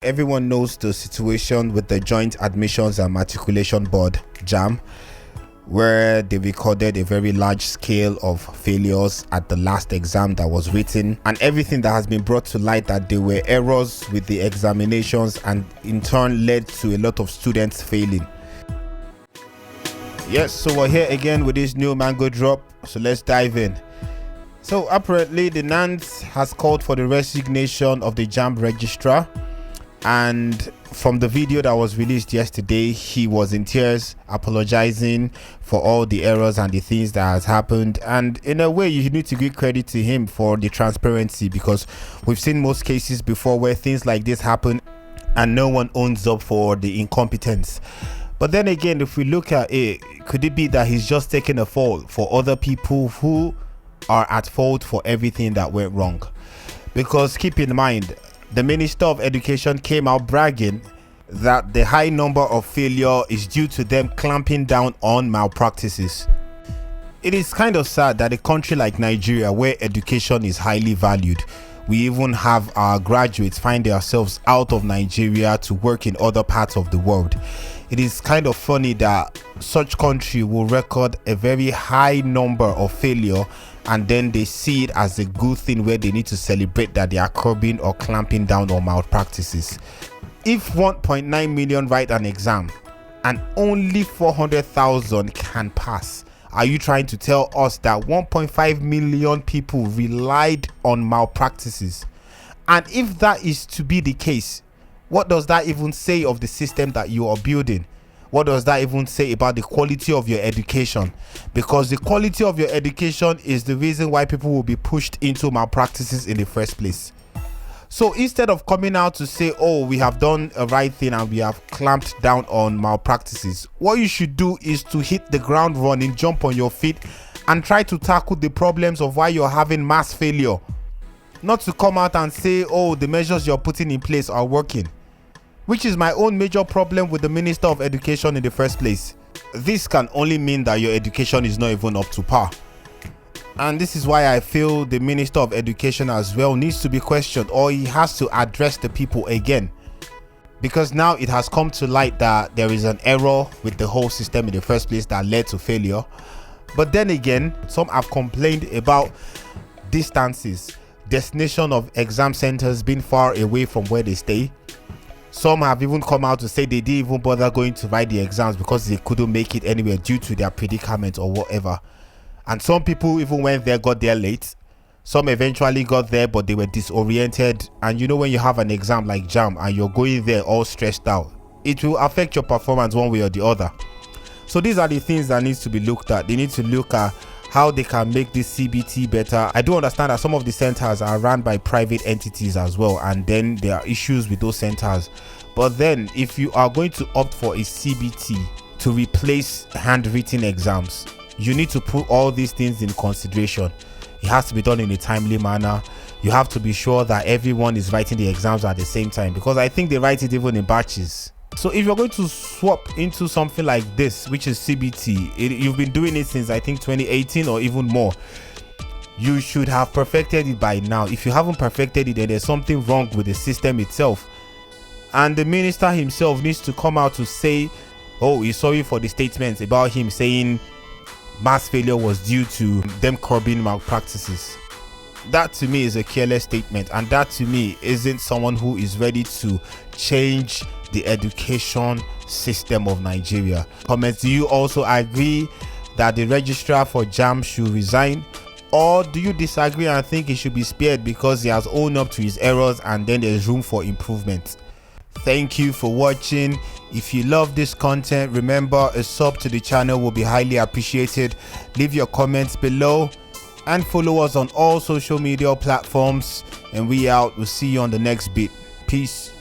Everyone knows the situation with the Joint Admissions and Matriculation Board, Jamb, where they recorded a very large scale of failures at the last exam that was written, and everything that has been brought to light that there were errors with the examinations and in turn led to a lot of students failing. Yes, so we're here again with this new mango drop, so let's dive in. So apparently the NANS has called for the resignation of the Jamb registrar, and from the video that was released yesterday, he was in tears apologizing for all the errors and the things that has happened. And in a way, you need to give credit to him for the transparency, because we've seen most cases before where things like this happen and no one owns up for the incompetence. But then again, if we look at it, could it be that he's just taking a fall for other people who are at fault for everything that went wrong? Because keep in mind, the Minister of Education came out bragging that the high number of failure is due to them clamping down on malpractices. It is kind of sad that a country like Nigeria, where education is highly valued, we even have our graduates find themselves out of Nigeria to work in other parts of the world. It is kind of funny that such country will record a very high number of failure, and then they see it as a good thing where they need to celebrate that they are curbing or clamping down on malpractices. If 1.9 million write an exam and only 400,000 can pass, are you trying to tell us that 1.5 million people relied on malpractices? And if that is to be the case, what does that even say of the system that you are building? What does that even say about the quality of your education? Because the quality of your education is the reason why people will be pushed into malpractices in the first place. So instead of coming out to say, oh, we have done a right thing and we have clamped down on malpractices, what you should do is to hit the ground running, jump on your feet, and try to tackle the problems of why you're having mass failure. Not to come out and say, oh, the measures you're putting in place are working. Which is my own major problem with the Minister of Education in the first place. This can only mean that your education is not even up to par. And this is why I feel the Minister of Education as well needs to be questioned, or he has to address the people again. Because now it has come to light that there is an error with the whole system in the first place that led to failure. But then again, some have complained about distances, destination of exam centers being far away from where they stay. Some have even come out to say they didn't even bother going to write the exams because they couldn't make it anywhere due to their predicament or whatever. And some people even went there, got there late. Some eventually got there, but they were disoriented. And you know, when you have an exam like Jamb and you're going there all stressed out, it will affect your performance one way or the other. So these are the things that needs to be looked at. They need to look at how they can make this CBT better. I do understand that some of the centers are run by private entities as well, and then there are issues with those centers. But then if you are going to opt for a CBT to replace handwritten exams, you need to put all these things in consideration. It has to be done in a timely manner. You have to be sure that everyone is writing the exams at the same time, because I think they write it even in batches. So if you're going to swap into something like this, which is CBT, you've been doing it since I think 2018 or even more, you should have perfected it by now. If you haven't perfected it, then there's something wrong with the system itself. And the minister himself needs to come out to say, oh, he's sorry for the statements about him saying mass failure was due to them curbing malpractices. That to me is a careless statement, and that to me isn't someone who is ready to change the education system of Nigeria. Comment, do you also agree that the registrar for Jamb should resign, or do you disagree and think he should be spared because he has owned up to his errors and then there's room for improvement? Thank you for watching. If you love this content, remember a sub to the channel will be highly appreciated. Leave your comments below and follow us on all social media platforms, and we out. We'll see you on the next bit. Peace.